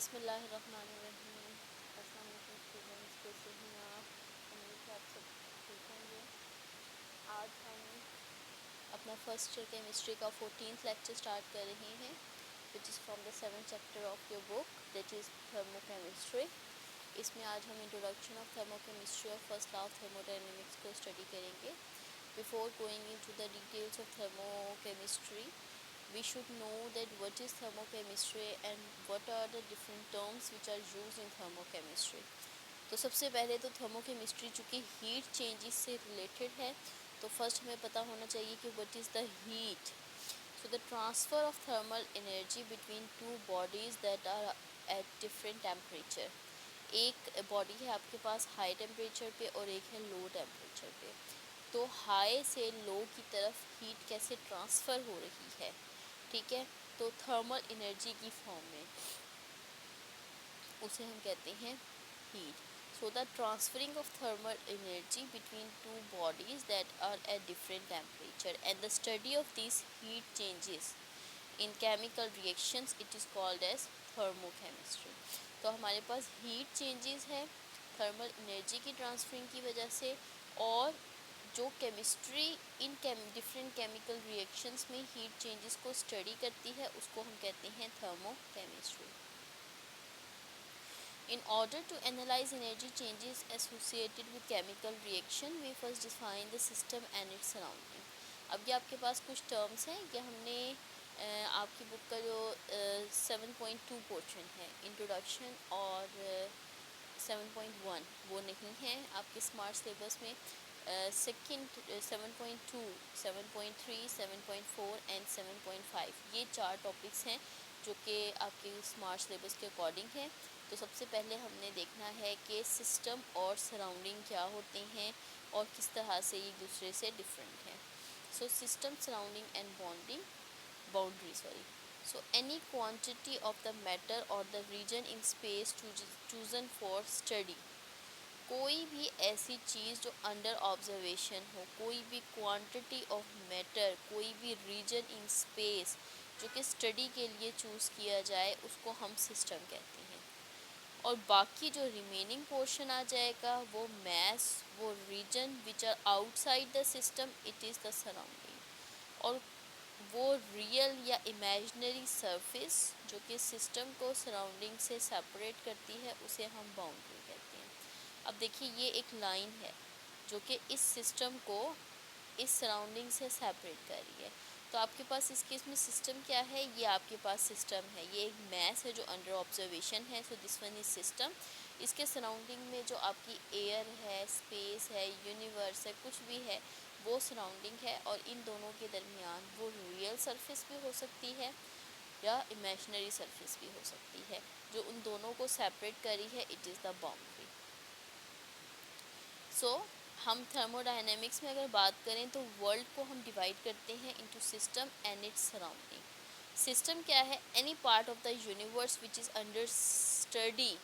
बिस्मिल्लाहिर्रहमानिर्रहीम। अस्सलाम वालेकुम स्टूडेंट्स, कैसे हैं आप? उम्मीद है आप सब ठीक होंगे। आज हम अपना फर्स्ट ईयर केमिस्ट्री का 14th लेक्चर स्टार्ट कर रहे हैं, which is from the 7th chapter of your book, that is thermochemistry. इसमें आज हम इंट्रोडक्शन ऑफ थर्मोकेमिस्ट्री और फर्स्ट लॉ ऑफ थर्मोडायनेमिक्स को स्टडी करेंगे। Before going into the details of thermochemistry, we should know that what is thermochemistry and what are the different terms which are used in thermochemistry. तो सबसे पहले तो thermochemistry चूँकि heat changes से related है, तो फर्स्ट हमें पता होना चाहिए कि what is the heat. So the transfer of thermal energy between two bodies that are at different temperature. एक बॉडी है आपके पास हाई टेम्परेचर पे और एक है लो टेम्परेचर पे. तो हाई से लो की तरफ हीट कैसे ट्रांसफ़र हो रही है, ठीक है, तो थर्मल एनर्जी की फॉर्म में, उसे हम कहते हैं heat. So the transferring of thermal energy between two bodies that are at different temperature and the study of this heat changes in chemical reactions, it is called as thermochemistry. तो हमारे पास heat changes है thermal energy की transferring की वजह से, और जो chemistry in different chemical reactions में हीट चेंजेस को स्टडी करती है, उसको हम कहते हैं thermochemistry. In order to analyze energy changes associated with chemical reaction, we first define the system and its surrounding. अब ये आपके पास कुछ टर्म्स हैं, ये हमने आपकी बुक का जो 7.2 पोर्शन है इंट्रोडक्शन और 7.1 वो नहीं है आपके स्मार्ट सिलेबस में. सेकंड 7.2, 7.3, 7.4 एंड 7.5 ये 4 टॉपिक्स हैं जो कि आपके स्मार्ट सिलेबस के अकॉर्डिंग हैं. तो सबसे पहले हमने देखना है कि सिस्टम और सराउंडिंग क्या होते हैं और किस तरह से एक दूसरे से डिफरेंट हैं. So system, surrounding and boundary. So any quantity of the matter or the region in space chosen for study. कोई भी ऐसी चीज़ जो अंडर ऑब्जर्वेशन हो, कोई भी क्वांटिटी ऑफ मैटर, कोई भी रीजन इन स्पेस जो कि स्टडी के लिए चूज़ किया जाए, उसको हम सिस्टम कहते हैं. और बाकी जो रिमेनिंग पोर्शन आ जाएगा वो मैस, वो region which are outside the system, it is the surrounding. और वो रियल या इमेजिनरी सरफेस जो कि सिस्टम को सराउंडिंग से सेपरेट करती है, उसे हम बाउंड्री कहते हैं. अब देखिए ये एक लाइन है जो कि इस सिस्टम को इस सराउंडिंग से सेपरेट कर रही है. तो आपके पास इस केस में सिस्टम क्या है, ये आपके पास सिस्टम है, ये एक मैस है जो अंडर ऑब्जर्वेशन है. So this one is system. इसके सराउंडिंग में जो आपकी एयर है, स्पेस है, यूनिवर्स है, कुछ भी है, वो सराउंडिंग है. और इन दोनों के दरमियान वो रियल सरफेस भी हो सकती है या इमेजिनरी सरफेस भी हो सकती है. जो उन दोनों को सेपरेट करी है, इट इज़ द बाउंड्री. सो हम थर्मोडायनेमिक्स में अगर बात करें तो वर्ल्ड को हम डिवाइड करते हैं into system and its surrounding. System क्या है? Any part of the universe which is under study,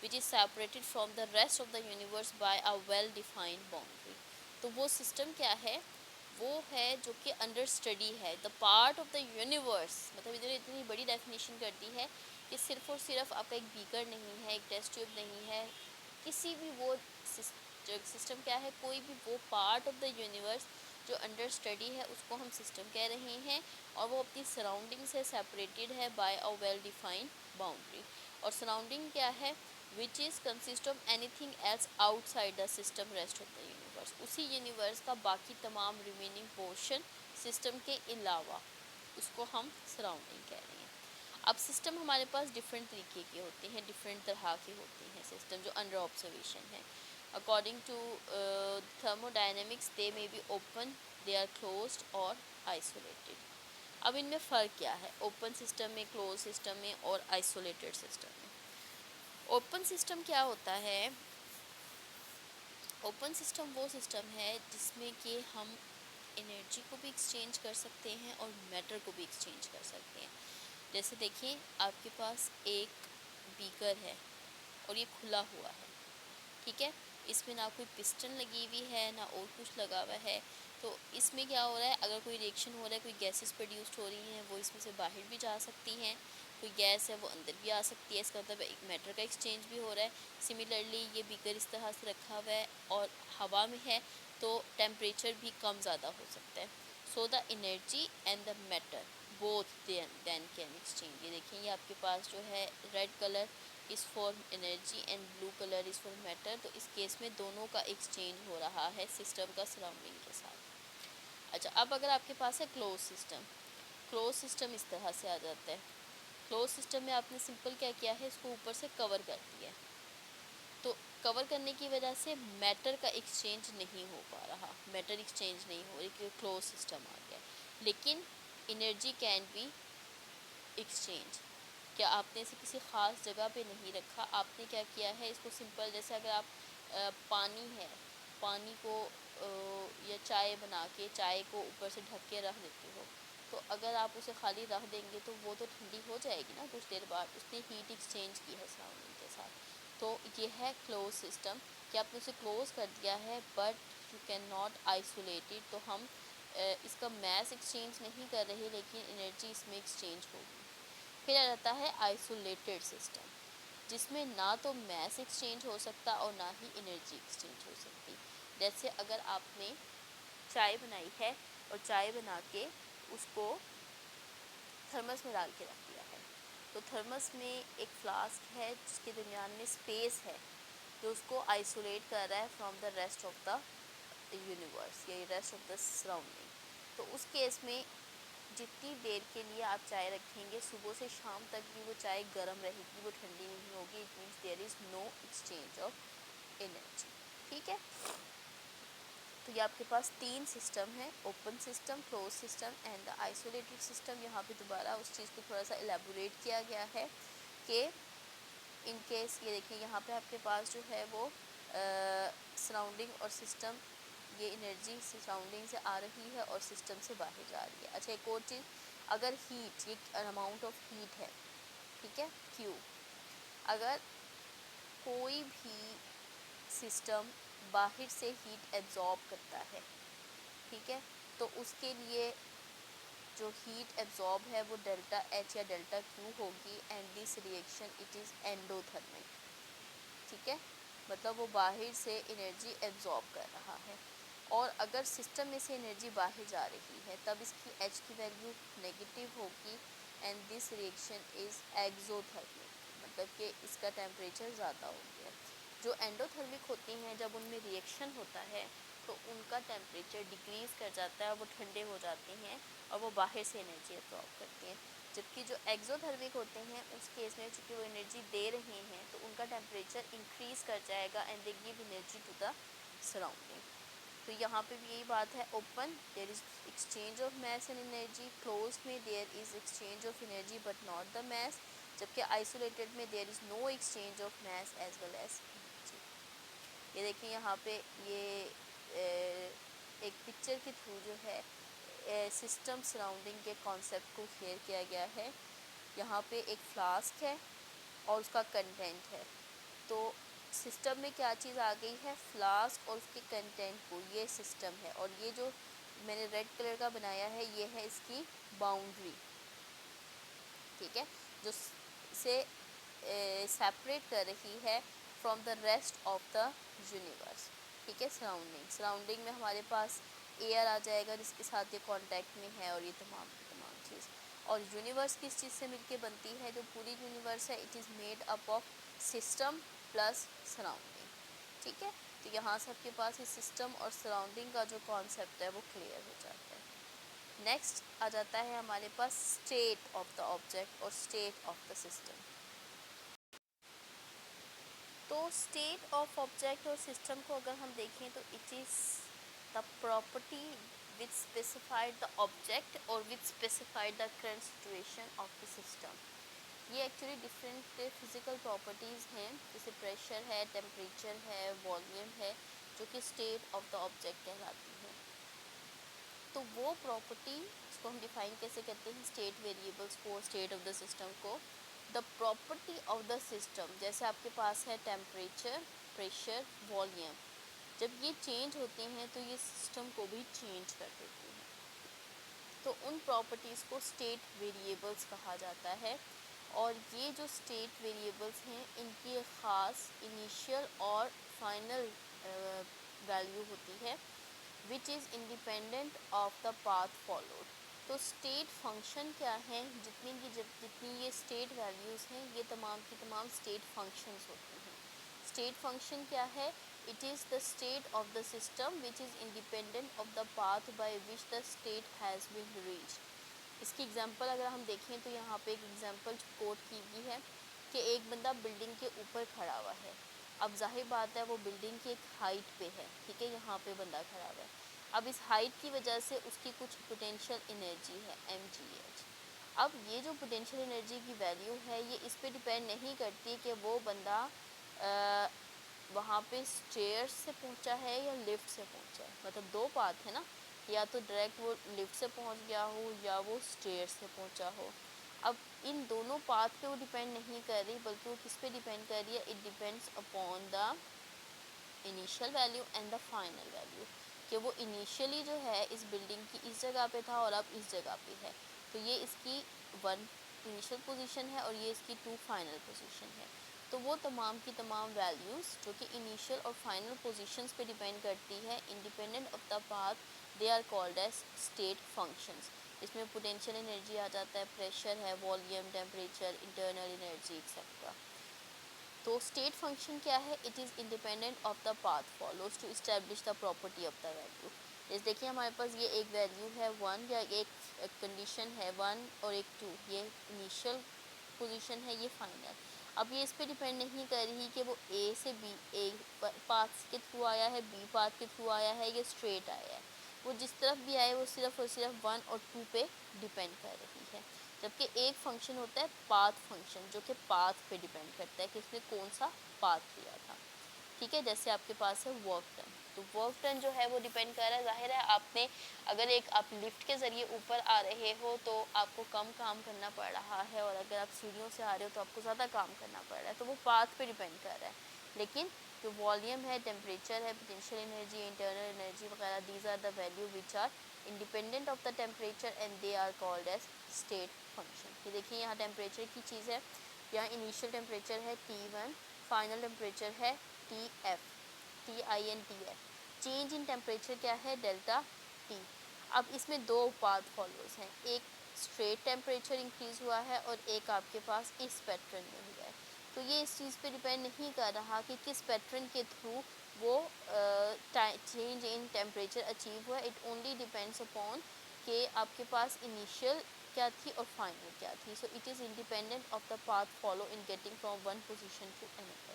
which is separated from the rest of the universe by a well defined boundary. तो वो system क्या है? वो है जो कि अंडर स्टडी है. The part of the universe, मतलब इधर इतनी बड़ी डेफिनेशन करती है कि सिर्फ और सिर्फ आपका एक बीकर नहीं है, एक टेस्ट ट्यूब नहीं है, किसी भी वो सिस्टम क्या है, कोई भी वो पार्ट ऑफ द यूनिवर्स जो अंडर स्टडी है, उसको हम सिस्टम कह रहे हैं. और वो अपनी सराउंडिंग से सेपरेटेड है by a well defined boundary. और सराउंडिंग क्या है? Which is consist of anything else outside the system rest of the universe. उसी यूनिवर्स का बाकी तमाम रिमेनिंग पोर्शन सिस्टम के अलावा, उसको हम सराउंडिंग कह रहे हैं. अब सिस्टम हमारे पास डिफरेंट तरीके के होते हैं, डिफरेंट तरह के होते हैं सिस्टम जो अंडर ऑब्जर्वेशन है. According to thermodynamics, they may be open, they are closed और isolated. अब इनमें फ़र्क क्या है ओपन सिस्टम में, क्लोज सिस्टम में और आइसोलेटेड सिस्टम में? ओपन सिस्टम क्या होता है? ओपन सिस्टम वो सिस्टम है जिसमें कि हम एनर्जी को भी एक्सचेंज कर सकते हैं और मैटर को भी एक्सचेंज कर सकते हैं. जैसे देखिए आपके पास एक बीकर है और ये खुला हुआ है, ठीक है, इसमें ना कोई पिस्टन लगी हुई है ना और कुछ लगा हुआ है. तो इसमें क्या हो रहा है, अगर कोई रिएक्शन हो रहा है, कोई गैसेस प्रोड्यूस्ड हो रही हैं, वो इसमें से बाहर भी जा सकती हैं, कोई गैस है वो अंदर भी आ सकती है, इसका मतलब एक मैटर का एक्सचेंज भी हो रहा है। सिमिलरली ये बीकर इस तरह से रखा हुआ है और हवा में है तो टेम्परेचर भी कम ज़्यादा हो सकता है। So the energy and the matter both then can exchange. ये देखें, ये आपके पास जो है red colour is for energy and blue colour is for matter. तो इस केस में दोनों का एक्सचेंज हो रहा है सिस्टम का सराउंडिंग के साथ। अच्छा, अब अगर आपके पास है क्लोज सिस्टम, क्लोज सिस्टम इस तरह से आ जाता है। क्लोज सिस्टम में आपने सिंपल क्या किया है, इसको ऊपर से कवर कर दिया है। तो कवर करने की वजह से मैटर का एक्सचेंज नहीं हो पा रहा, मैटर एक्सचेंज नहीं हो रही क्योंकि क्लोज सिस्टम आ गया। लेकिन एनर्जी कैन बी एक्सचेंज। क्या आपने इसे किसी ख़ास जगह पे नहीं रखा, आपने क्या किया है इसको सिंपल, जैसे अगर आप पानी है, पानी को या चाय बना के चाय को ऊपर से ढक के रख देते हो, तो अगर आप उसे खाली रख देंगे तो वो तो ठंडी हो जाएगी ना कुछ देर बाद, उसने हीट एक्सचेंज की है सराउंडिंग के साथ। तो ये है क्लोज सिस्टम कि आपने उसे क्लोज कर दिया है but you can not isolate it. तो हम इसका मैस एक्सचेंज नहीं कर रहे लेकिन एनर्जी इसमें एक्सचेंज होगी। फिर आ जाता है आइसोलेटेड सिस्टम, जिसमें ना तो मैस एक्सचेंज हो सकता और ना ही एनर्जी एक्सचेंज हो सकती। जैसे अगर आपने चाय बनाई है और चाय बना के उसको थर्मस में डाल के रख दिया है, तो थर्मस में एक फ्लास्क है जिसके दरमियान में स्पेस है जो उसको आइसोलेट कर रहा है from the rest of the universe या रेस्ट ऑफ द सराउंडिंग। तो उस केस में जितनी देर के लिए आप चाय रखेंगे, सुबह से शाम तक भी वो चाय गर्म रहेगी, वो ठंडी नहीं होगी। It means there is no exchange of energy. ठीक है, तो ये आपके पास तीन सिस्टम है, open system, close system and the isolated system. यहाँ पे दोबारा उस चीज़ को थोड़ा सा एलेबोरेट किया गया है कि इन केस ये देखिए यहाँ पे आपके पास जो है वो सराउंडिंग और सिस्टम, ये एनर्जी सराउंडिंग से आ रही है और सिस्टम से बाहर जा रही है। अच्छा, एक और चीज़, अगर हीट, ये अमाउंट ऑफ हीट है, ठीक है, क्यू, अगर कोई भी सिस्टम बाहर से हीट एब्जॉर्ब करता है, ठीक है, तो उसके लिए जो हीट एब्जॉर्ब है वो डेल्टा एच या डेल्टा क्यू होगी and this reaction it is endothermic. ठीक है, मतलब वो बाहर से एनर्जी एब्जॉर्ब कर रहा है। और अगर सिस्टम में से एनर्जी बाहर जा रही है तब इसकी एच की वैल्यू नेगेटिव होगी and this reaction is exothermic, मतलब कि इसका टेम्परेचर ज़्यादा हो गया। जो एंडोथर्मिक होती हैं जब उनमें रिएक्शन होता है तो उनका टेम्परेचर डिक्रीज़ कर जाता है, वो ठंडे हो जाते हैं और वो बाहर से एनर्जी एब्जॉर्ब करते हैं। जबकि जो एक्सोथर्मिक होते हैं उस केस में चूँकि वो एनर्जी दे रहे हैं तो उनका टेम्परेचर इंक्रीज़ कर जाएगा and they give energy to the surrounding. तो यहाँ पे भी यही बात है, open there is exchange of mass and energy, close में there is exchange of energy but not the mass, जबकि आइसोलेटेड में there is no exchange of mass as well as energy. ये देखिए यहाँ पे ये एक पिक्चर के थ्रू जो है सिस्टम सराउंडिंग के कॉन्सेप्ट को क्लियर किया गया है। यहाँ पे एक फ्लास्क है और उसका कंटेंट है, तो सिस्टम में क्या चीज़ आ गई है, फ्लास्क और उसके कंटेंट को, ये सिस्टम है। और ये जो मैंने रेड कलर का बनाया है ये है इसकी बाउंड्री, ठीक है, जो से सेपरेट कर रही है from the rest of the universe. ठीक है, सराउंडिंग में हमारे पास एयर आ जाएगा जिसके साथ ये कांटेक्ट में है और ये तमाम चीज़। और यूनिवर्स किस चीज़ से मिलके बनती है, जो पूरी यूनिवर्स है it is made up of system plus surrounding. ठीक है, तो यहाँ से आपके पास इस सिस्टम और सराउंडिंग का जो कॉन्सेप्ट है वो क्लियर हो जाता है। नेक्स्ट आ जाता है हमारे पास स्टेट ऑफ द ऑब्जेक्ट और स्टेट ऑफ द सिस्टम। तो स्टेट ऑफ ऑब्जेक्ट और सिस्टम को अगर हम देखें तो it is the property which specified the object और which specified the current situation of the system. ये एक्चुअली डिफरेंट फिज़िकल प्रॉपर्टीज़ हैं, जैसे प्रेशर है, टेम्परेचर है, वॉल्यूम है, जो कि स्टेट ऑफ द ऑब्जेक्ट कहलाती हैं। तो वो प्रॉपर्टी इसको हम डिफाइन कैसे करते हैं, स्टेट वेरिएबल्स को, स्टेट ऑफ द सिस्टम को। The property of the system, जैसे आपके पास है टेम्परेचर, प्रेशर, वॉल्यूम, जब ये चेंज होते हैं तो ये सिस्टम को भी चेंज कर देते हैं। तो उन प्रॉपर्टीज़ को स्टेट वेरिएबल्स कहा जाता है। और ये जो स्टेट वेरिएबल्स हैं इनकी एक ख़ास इनिशियल और फाइनल वैल्यू होती है which is independent of the path followed. तो स्टेट फंक्शन क्या है, जितनी ये स्टेट वैल्यूज़ हैं ये तमाम की तमाम स्टेट फंक्शंस होती हैं। स्टेट फंक्शन क्या है, it is the state of the system which is independent of the path by which the state has been reached. इसकी एग्जांपल अगर हम देखें तो यहाँ पे एक एग्जांपल कोट की गई है कि एक बंदा बिल्डिंग के ऊपर खड़ा हुआ है। अब जाहिर बात है वो बिल्डिंग की एक हाइट पे है, ठीक है, यहाँ पे बंदा खड़ा हुआ है। अब इस हाइट की वजह से उसकी कुछ पोटेंशियल एनर्जी है mgh। अब ये जो पोटेंशियल एनर्जी की वैल्यू है ये इस पे डिपेंड नहीं करती कि वो बंदा वहाँ पे स्टेयर्स से पहुँचा है या लिफ्ट से पहुँचा है। मतलब दो पाथ है ना, या तो डायरेक्ट वो लिफ्ट से पहुँच गया हो या वो स्टेयर्स से पहुँचा हो। अब इन दोनों पाथ पे वो डिपेंड नहीं कर रही, बल्कि वो किस पे डिपेंड कर रही है, it depends upon the initial value and the final value, कि वो इनिशियली जो है इस बिल्डिंग की इस जगह पे था और अब इस जगह पे है। तो ये इसकी 1 इनिशियल पोजीशन है और ये इसकी 2 फाइनल पोजीशन है। तो वो तमाम की तमाम वैल्यूज़ जो कि इनिशियल और फाइनल पोजीशंस पे डिपेंड करती है independent of the path, they are called as state functions. इसमें पोटेंशियल एनर्जी आ जाता है, प्रेशर है, volume, temperature, internal energy etcetera. तो स्टेट फंक्शन क्या है, it is independent of the path follows to establish the property of the value. जैसे देखिए हमारे पास ये एक वैल्यू है 1 या एक कंडीशन है 1 और एक 2, ये इनिशियल पोजीशन है, ये फाइनल। अब ये इस पर डिपेंड नहीं कर रही कि वो ए से बी, ए पाथ के थ्रू आया है, बी पाथ के थ्रू आया है, या स्ट्रेट आया है। वो जिस तरफ भी आए वो सिर्फ और सिर्फ 1 और 2 पे डिपेंड कर रही है। जबकि एक फंक्शन होता है पाथ फंक्शन, जो कि पाथ पे डिपेंड करता है कि उसने कौन सा पाथ लिया था। ठीक है, जैसे आपके पास है वर्क डन, तो वर्क डन जो है वो डिपेंड कर रहा है, जाहिर है आपने अगर आप लिफ्ट के ज़रिए ऊपर आ रहे हो तो आपको कम काम करना पड़ रहा है, और अगर आप सीढ़ियों से आ रहे हो तो आपको ज़्यादा काम करना पड़ रहा है, तो वो पाथ पे डिपेंड कर रहा है। लेकिन जो वॉल्यूम है, टेम्परेचर है, पोटेंशियल एनर्जी, इंटरनल एनर्जी वगैरह, these are the value which are independent of the temperature and they are called as state function. ये देखिए यहाँ टेम्परेचर की चीज़ है, यहाँ इनिशियल टेम्परेचर है T1, फाइनल टेम्परेचर है TF, TINTF। Change in temperature क्या है, डेल्टा T। अब इसमें दो पाथ फॉलोज हैं, एक स्ट्रेट टेम्परेचर इंक्रीज़ हुआ है और एक आपके पास इस पैटर्न में हुआ है। तो ये इस चीज़ पे डिपेंड नहीं कर रहा कि किस पैटर्न के थ्रू वो चेंज इन टेम्परेचर अचीव हुआ। इट ओनली डिपेंड्स अपॉन कि आपके पास इनिशियल क्या थी और फाइनल क्या थी। So it is independent of the path follow in getting from one position to another.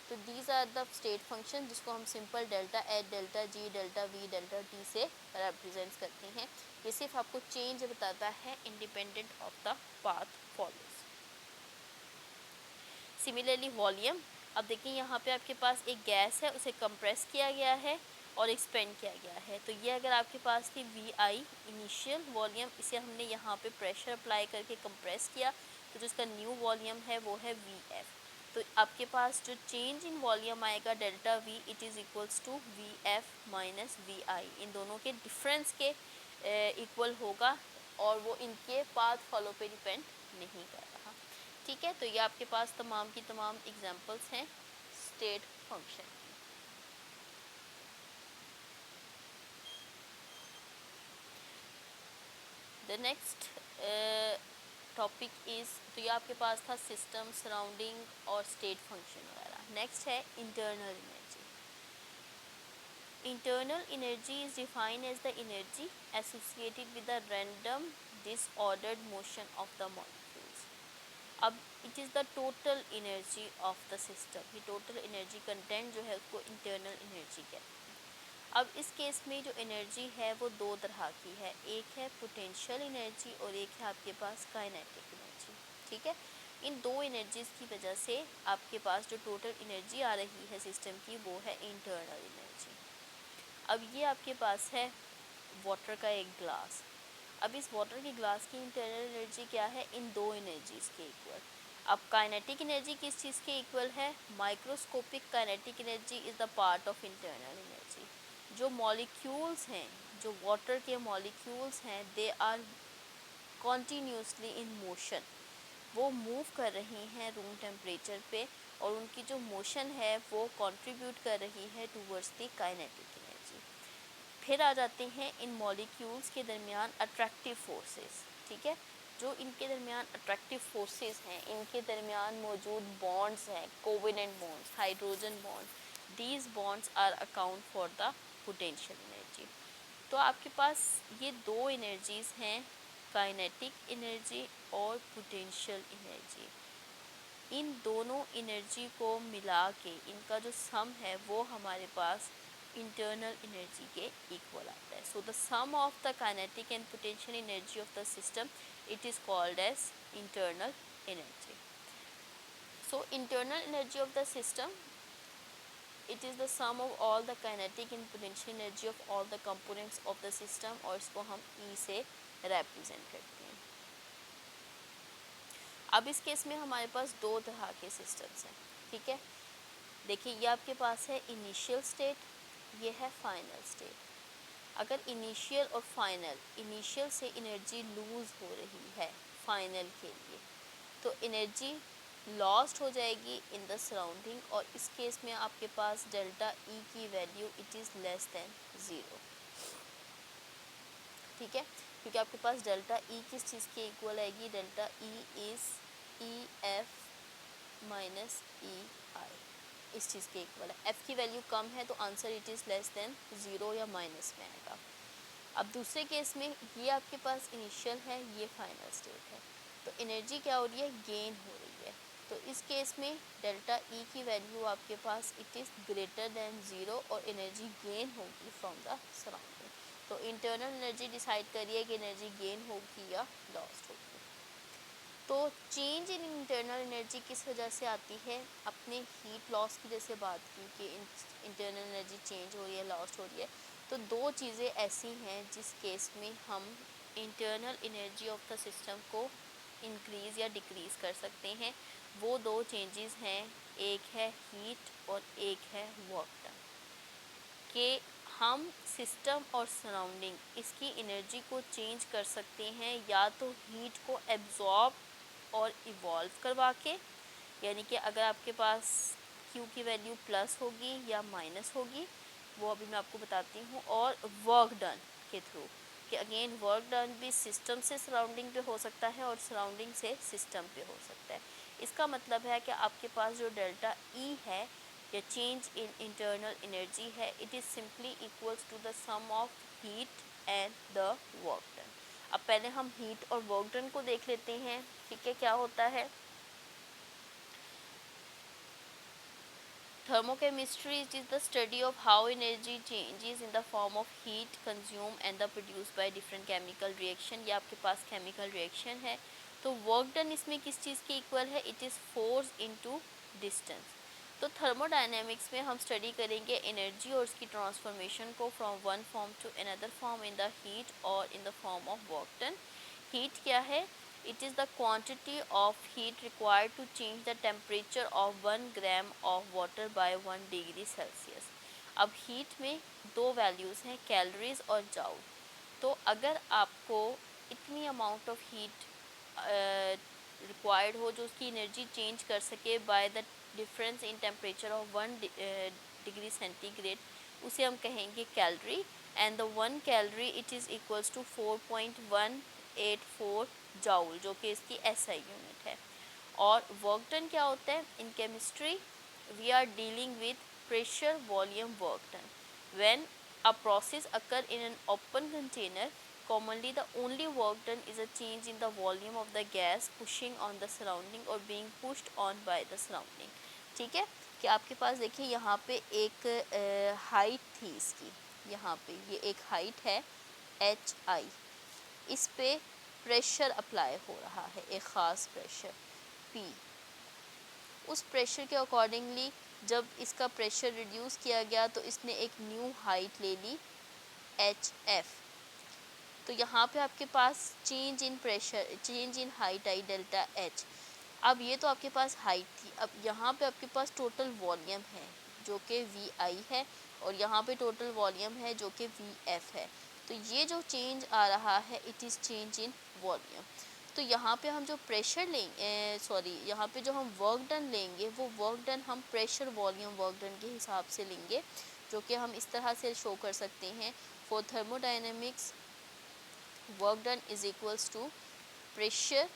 तो these are the state function जिसको हम simple delta H, delta G, delta V, delta T से represent करते हैं। ये सिर्फ आपको चेंज बताता है independent of the path follows. Similarly volume, अब देखिए यहाँ पे आपके पास एक गैस है, उसे कंप्रेस किया गया है और एक्सपेंड किया गया है। तो ये अगर आपके पास थी वी आई इनिशियल वॉल्यूम, इसे हमने यहाँ पे प्रेशर अप्लाई करके कंप्रेस किया, तो जो इसका न्यू वॉल्यूम है वो है वी एफ। तो आपके पास जो चेंज इन वॉल्यूम आएगा delta V, it is equals to V F minus V I. इन दोनों के डिफरेंस के इक्वल होगा और वो इनके पाथ फॉलो पे डिपेंड नहीं कर रहा। ठीक है, तो ये आपके पास तमाम की तमाम एग्जांपल्स हैं state function. The next topic is, तो ये आपके पास था सिस्टम, सराउंडिंग और स्टेट फंक्शन वगैरह। नेक्स्ट है internal energy. Internal energy is defined as the energy associated with the random disordered motion of the molecules. अब it is the total energy of the system. ये total energy content जो है उसको internal energy कहते हैं। अब इस case में जो एनर्जी है वो दो तरह की है, एक है पोटेंशियल एनर्जी और एक है आपके पास काइनेटिक एनर्जी। ठीक है, इन दो एनर्जीज़ की वजह से आपके पास जो टोटल एनर्जी आ रही है सिस्टम की वो है इंटरनल एनर्जी। अब ये आपके पास है वाटर का एक ग्लास। अब इस वाटर के ग्लास की इंटरनल एनर्जी क्या है, इन दो एनर्जीज़ के इक्वल। अब काइनेटिक एनर्जी किस चीज़ के इक्वल है, microscopic kinetic energy is the part of internal energy. जो मॉलिक्यूल्स हैं, जो वाटर के मॉलिक्यूल्स हैं, they are continuously in motion वो मूव कर रही हैं रूम टेम्परेचर पे, और उनकी जो मोशन है वो कंट्रीब्यूट कर रही है टूवर्ड्स द काइनेटिक एनर्जी। फिर आ जाते हैं इन मॉलिक्यूल्स के दरमियान अट्रैक्टिव फोर्सेस। ठीक है, जो इनके दरमियान अट्रैक्टिव फोर्सेस हैं, इनके दरमियान मौजूद बॉन्ड्स हैं, covalent bonds, hydrogen bond, these bonds are account for the potential energy. तो आपके पास ये दो एनर्जीज हैं, काइनेटिक एनर्जी और पोटेंशियल एनर्जी। इन दोनों एनर्जी को मिला के इनका जो सम है वो हमारे पास इंटरनल एनर्जी के इक्वल आता है। So the sum of the kinetic and potential energy of the system, it is called as internal energy. So internal energy of the system, it is the sum of all the kinetic and potential energy of all the components of the system, और इसको हम ई से represent करते हैं। अब इस case में हमारे पास दो तरह के सिस्टम्स हैं। ठीक है, देखिए ये आपके पास है इनिशियल स्टेट, ये है फाइनल स्टेट। अगर इनिशियल और फाइनल, इनिशियल से एनर्जी लूज़ हो रही है फाइनल के लिए, तो एनर्जी लॉस्ट हो जाएगी इन द सराउंडिंग, और इस केस में आपके पास डेल्टा ई की value it is less than 0। ठीक है, क्योंकि आपके पास डेल्टा ई किस चीज़ के इक्वल आएगी, delta E is E F minus E I, इस चीज़ के इक्वल है। एफ़ की वैल्यू कम है तो answer it is less than 0 या माइनस में आएगा। अब दूसरे केस में ये आपके पास इनिशियल है, ये फाइनल स्टेट है, तो एनर्जी क्या हो रही है, गेन हो रही है। तो इस केस में डेल्टा ई की वैल्यू आपके पास इट इज़ ग्रेटर देन 0 और एनर्जी गेन होगी फ्रॉम द सराउंडिंग। तो इंटरनल एनर्जी डिसाइड करिए कि एनर्जी गेन होगी या लॉस्ट होगी। तो चेंज इन इंटरनल एनर्जी किस वजह से आती है, अपने हीट लॉस की जैसे बात की कि इंटरनल एनर्जी चेंज हो रही है, लॉस्ट हो रही है। तो दो चीज़ें ऐसी हैं जिस केस में हम internal energy of the system को इंक्रीज़ या डिक्रीज़ कर सकते हैं। वो दो चेंजेस हैं, एक है हीट और एक है वर्क डन। कि हम सिस्टम और सराउंडिंग इसकी एनर्जी को चेंज कर सकते हैं, या तो हीट को एब्जॉर्ब और इवॉल्व करवा के, यानी कि अगर आपके पास Q की वैल्यू प्लस होगी या माइनस होगी, वो अभी मैं आपको बताती हूँ, और वर्क डन के थ्रू, कि अगेन वर्क डन भी सिस्टम से सराउंडिंग पे हो सकता है और सराउंडिंग से सिस्टम पे हो सकता है। इसका मतलब है कि आपके पास जो डेल्टा E है या चेंज इन इंटरनल एनर्जी है, it is simply equals to the sum of heat and the work done. अब पहले हम हीट और वर्क डन को देख लेते हैं। ठीक है, क्या होता है, thermochemistry is the study of how energy changes in the form of heat consumed and the produced by different chemical reaction। ये आपके पास chemical reaction है। तो work done इसमें किस चीज़ के इक्वल है, it is force into distance। तो thermodynamics में हम स्टडी करेंगे एनर्जी और उसकी ट्रांसफॉर्मेशन को from one form to another form in the heat और in the form of work done. Heat क्या है, it is the quantity of heat required to change the temperature of 1 gram of water by 1 degree Celsius। अब heat में दो values हैं, calories और joule. तो अगर आपको इतनी अमाउंट ऑफ हीट रिक्वायर्ड हो जो उसकी एनर्जी चेंज कर सके by the difference in temperature of 1 degree centigrade, उसे हम कहेंगे calorie. And the 1 calorie it is equals to 4.184 joule, जो कि इसकी SI यूनिट है। और वर्क डन क्या होता है, in chemistry we are dealing with pressure volume work done. When a process occur in an open container, commonly the only work done is a change in the volume of the gas pushing on the surrounding or being pushed on by the surrounding। ठीक है, कि आपके पास देखिए यहाँ पे एक height थी इसकी, यहाँ पे ये एक हाइट है HI, इस पे प्रेशर अप्लाई हो रहा है, एक ख़ास प्रेशर P। उस प्रेशर के अकॉर्डिंगली जब इसका प्रेशर रिड्यूस किया गया तो इसने एक न्यू हाइट ले ली HF। तो यहाँ पे आपके पास change in pressure, change in height I delta H। अब ये तो आपके पास हाइट थी, अब यहाँ पे आपके पास टोटल वॉल्यूम है जो कि VI है, और यहाँ पे टोटल वॉल्यूम है जो कि VF है। तो ये जो चेंज आ रहा है it is change in volume. तो यहाँ पे हम जो प्रेशर लेंगे, यहाँ पे जो हम वर्क डन लेंगे वो वर्क डन हम प्रेशर वॉल्यूम वर्क डन के हिसाब से लेंगे, जो कि हम इस तरह से शो कर सकते हैं। For thermodynamics work done is equals to pressure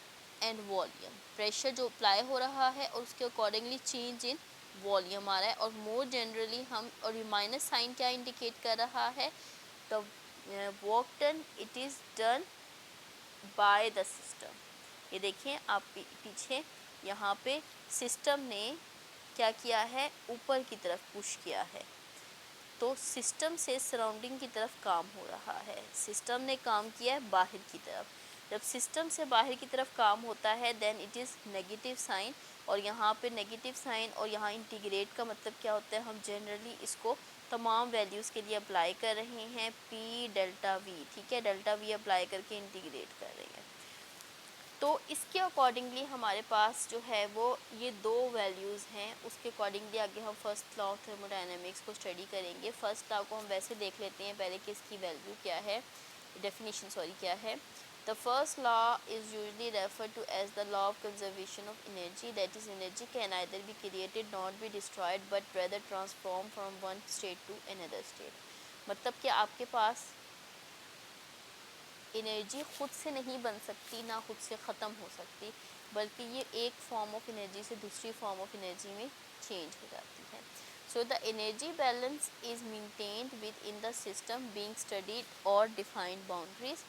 and volume. Pressure जो अप्लाई हो रहा है और उसके अकॉर्डिंगली चेंज इन वॉल्यूम आ रहा है, और मोर जनरली हम, और ये माइनस साइन क्या इंडिकेट कर रहा है, the work done it is done by the system. ये देखें आप पीछे यहाँ पे सिस्टम ने क्या किया है, ऊपर की तरफ पुश किया है, तो सिस्टम से सराउंडिंग की तरफ काम हो रहा है। सिस्टम ने काम किया है बाहर की तरफ। जब सिस्टम से बाहर की तरफ काम होता है then it is negative sign, और यहाँ पे नेगेटिव साइन और यहाँ इंटीग्रेट का मतलब क्या होता है, हम जनरली इसको तमाम वैल्यूज़ के लिए अप्लाई कर रहे हैं, पी डेल्टा वी, ठीक है, डेल्टा वी अप्लाई करके इंटीग्रेट कर रहे हैं। तो इसके अकॉर्डिंगली हमारे पास जो है वो ये दो वैल्यूज़ हैं, उसके अकॉर्डिंगली आगे हम फर्स्ट लॉ ऑफ थर्मोडायनेमिक्स को स्टडी करेंगे। फर्स्ट लॉ को हम वैसे देख लेते हैं पहले कि इसकी वैल्यू क्या है, डेफिनेशन क्या है। The first law is usually refer to as the law of conservation of energy, that is energy can either be created not be destroyed but rather transform from one state to another state. मतलब कि आपके पास energy खुद से नहीं बन सकती, ना खुद से ख़त्म हो सकती, बल्कि ये एक फॉर्म ऑफ एनर्जी से दूसरी फॉर्म ऑफ एनर्जी में चेंज हो जाती है। So the energy balance is maintained within the system being studied और defined boundaries.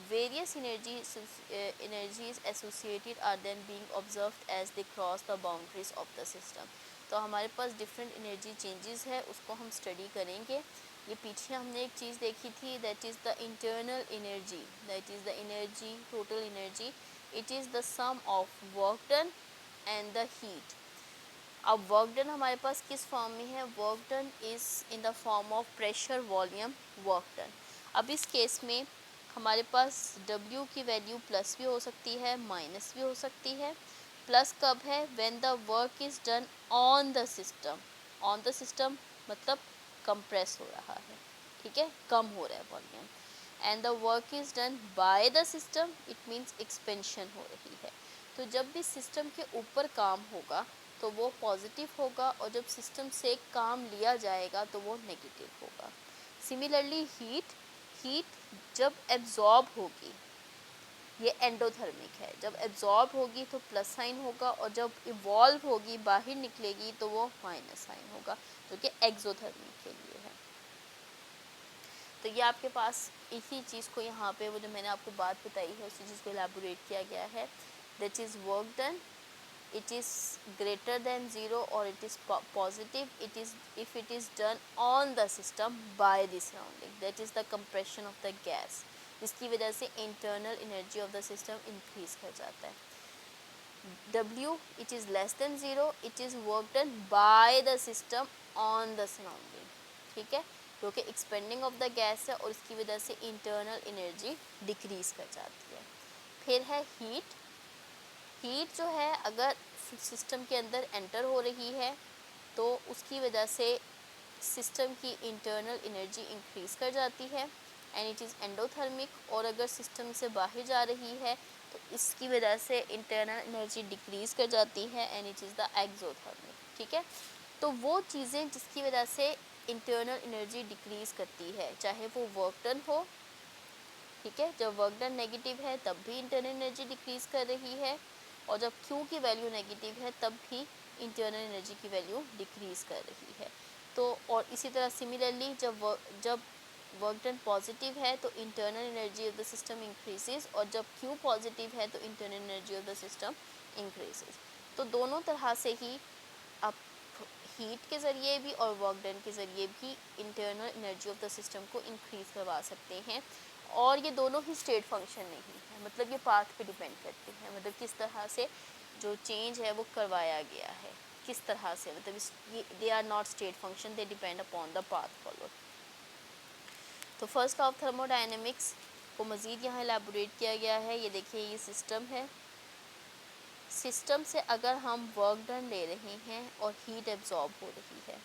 Various energies associated are then being observed as they cross the boundaries of the system। तो हमारे पास different energy changes है, उसको हम study करेंगे। ये पीछे हमने एक चीज़ देखी थी, that is the internal energy, that is the energy, total energy, it is the sum of work done and the heat. अब वर्क डन हमारे पास किस फॉर्म में है, work done is in the form of pressure volume work done. अब इस case में हमारे पास W की वैल्यू प्लस भी हो सकती है, माइनस भी हो सकती है। प्लस कब है, when the work is done on the system. On the system मतलब कंप्रेस हो रहा है, ठीक है, कम हो रहा है volume. And the work is done by the system, it means expansion हो रही है। तो जब भी सिस्टम के ऊपर काम होगा तो वो पॉजिटिव होगा, और जब सिस्टम से काम लिया जाएगा तो वो नेगेटिव होगा। सिमिलरली हीट जब एब्जॉर्ब होगी, ये एंडोथर्मिक है, जब एब्जॉर्ब होगी तो प्लस साइन होगा, और जब इवॉल्व होगी बाहर निकलेगी तो वो माइनस साइन होगा, जो कि एक्सोथर्मिक के लिए है। तो ये आपके पास इसी चीज़ को यहाँ पे वो जो मैंने आपको बात बताई है उसी चीज़ को एलैबोरेट किया गया है, that is work done, it is greater than 0 or it is positive, it is if it is done on the system by the surrounding, that is the compression of the gas, जिसकी वजह से internal energy of the system increase कर जाता है। W it is less than 0, it is work done by the system on the surrounding, ठीक है, जो कि expanding of the gas है और इसकी वजह से internal energy decrease कर जाती है। फिर है heat जो है अगर सिस्टम के अंदर एंटर हो रही है तो उसकी वजह से सिस्टम की इंटरनल एनर्जी इंक्रीज़ कर जाती है, एंड इट इज़ एंडोथर्मिक। और अगर सिस्टम से बाहर जा रही है तो इसकी वजह से इंटरनल एनर्जी डिक्रीज़ कर जाती है, and it is the exothermic, ठीक है। तो वो चीज़ें जिसकी वजह से इंटरनल एनर्जी डिक्रीज़ करती है, चाहे वो वर्क डन हो, ठीक है, जब वर्क डन नेगेटिव है तब भी इंटरनल एनर्जी डिक्रीज़ कर रही है, और जब Q की वैल्यू नेगेटिव है तब भी इंटरनल एनर्जी की वैल्यू डिक्रीज़ कर रही है। तो और इसी तरह सिमिलरली जब वर्क डन पॉजिटिव है तो internal energy of the system increases, और जब Q पॉजिटिव है तो internal energy of the system increases. तो दोनों तरह से ही आप हीट के ज़रिए भी और वर्क डन के ज़रिए भी internal energy of the system को इंक्रीज़ करवा सकते हैं, और ये दोनों ही स्टेट फंक्शन नहीं है, मतलब ये पाथ पे डिपेंड करते हैं, मतलब किस तरह से जो चेंज है वो करवाया गया है, किस तरह से, मतलब they are not state function, they depend upon the path followed. तो फर्स्ट लॉ ऑफ थर्मोडायनेमिक्स को मज़ीद यहाँ एलैबोरेट किया गया है। ये देखिए ये सिस्टम है, सिस्टम से अगर हम वर्क डन ले रहे हैं और हीट एब्जॉर्ब हो रही है,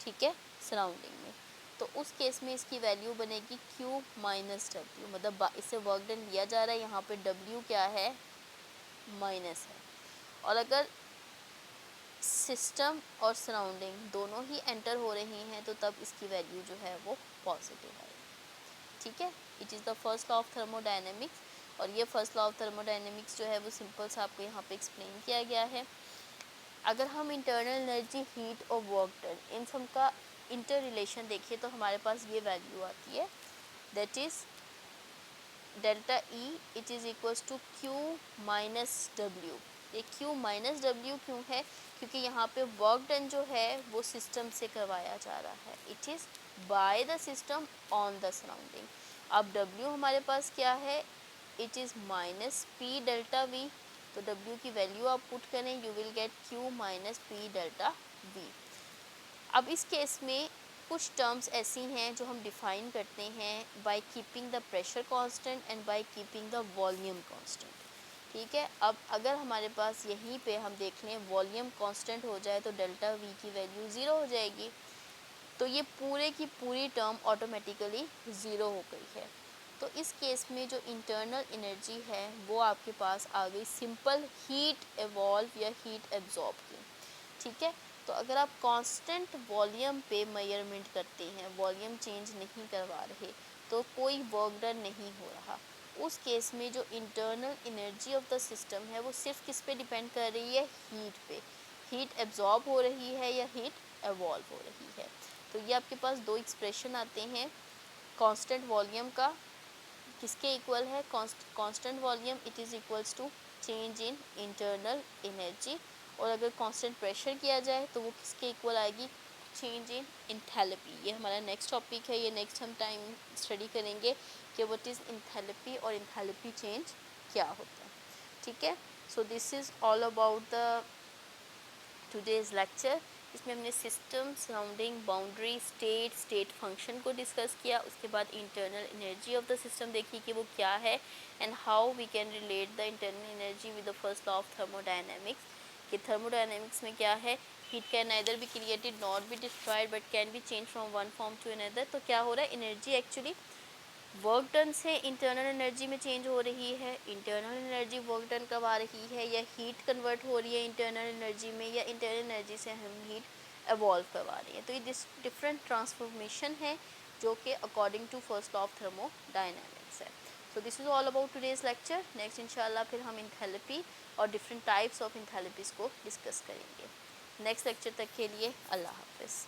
ठीक है, सराउंडिंग में, तो उस केस में इसकी वैल्यू बनेगी Q माइनस डब्ल्यू, मतलब इससे वर्क डन लिया जा रहा है, यहाँ पे W क्या है, माइनस है। और अगर सिस्टम और सराउंडिंग दोनों ही एंटर हो रही हैं तो तब इसकी वैल्यू जो है वो पॉजिटिव आएगी। ठीक है, it is the first law of thermodynamics. और ये फर्स्ट लॉ ऑफ थर्मोडायनेमिक्स जो है वो सिंपल सा आपको यहाँ पे एक्सप्लेन किया गया है। अगर हम इंटरनल एनर्जी, हीट और वर्क डन इन सब का इंटर रिलेशन देखिए तो हमारे पास ये वैल्यू आती है, that is delta E it is equals to Q minus W. ये Q माइनस डब्ल्यू क्यों है, क्योंकि यहाँ पे वर्क डन जो है वो सिस्टम से करवाया जा रहा है, it is by the system on the surrounding. अब W हमारे पास क्या है, it is minus P delta V, तो W की वैल्यू आप पुट करें, you will get Q minus P delta V। अब इस केस में कुछ टर्म्स ऐसी हैं जो हम डिफ़ाइन करते हैं by keeping the pressure constant and by keeping the volume constant. ठीक है, अब अगर हमारे पास यहीं पे हम देख लें वॉल्यूम कांस्टेंट हो जाए तो डेल्टा V की वैल्यू ज़ीरो हो जाएगी, तो ये पूरे की पूरी टर्म ऑटोमेटिकली ज़ीरो हो गई है। तो इस केस में जो इंटरनल एनर्जी है वो आपके पास आ गई सिंपल हीट एवॉल्व या हीट एब्जॉर्ब की। ठीक है, तो अगर आप कांस्टेंट वॉल्यूम पे मेजरमेंट करते हैं, वॉल्यूम चेंज नहीं करवा रहे, तो कोई वर्क डन नहीं हो रहा। उस केस में जो internal energy of the system है वो सिर्फ किस पे डिपेंड कर रही है, हीट पे। हीट एब्जॉर्ब हो रही है या हीट एवॉल्व हो रही है। तो ये आपके पास दो एक्सप्रेशन आते हैं कांस्टेंट वॉल्यूम का, किसके इक्वल है, constant volume it is equals to change in internal energy, और अगर कांस्टेंट प्रेशर किया जाए तो वो किसके इक्वल आएगी, चेंज इन इंथैल्पी। ये हमारा नेक्स्ट टॉपिक है, ये नेक्स्ट हम टाइम स्टडी करेंगे कि व्हाट इज़ इंथैल्पी और इंथैल्पी चेंज क्या होता है। ठीक है, so this is all about the today's lecture. इसमें हमने system, surrounding, boundary, state function को डिस्कस किया। उसके बाद internal energy of the system देखी कि वो क्या है and how we can relate the internal energy with the first law of thermodynamics. कि थर्मोडायनेमिक्स में क्या है, heat can neither be created not be destroyed but can be change from one form to another. तो क्या हो रहा है, energy actually work done से इंटरनल एनर्जी में चेंज हो रही है, इंटरनल एनर्जी वर्क डन कब आ रही है, या हीट कन्वर्ट हो रही है इंटरनल एनर्जी में, या इंटरनल एनर्जी से हम हीट एवॉल्व करवा रही है। तो ये डिफरेंट ट्रांसफॉर्मेशन है जो कि according to first law of thermodynamics है। So this is all about today's lecture. Next इंशाल्लाह फिर हम इंथैल्पी और डिफरेंट टाइप्स ऑफ इंथैल्पीज़ को डिस्कस करेंगे। नेक्स्ट लेक्चर तक के लिए अल्लाह हाफ़िज़।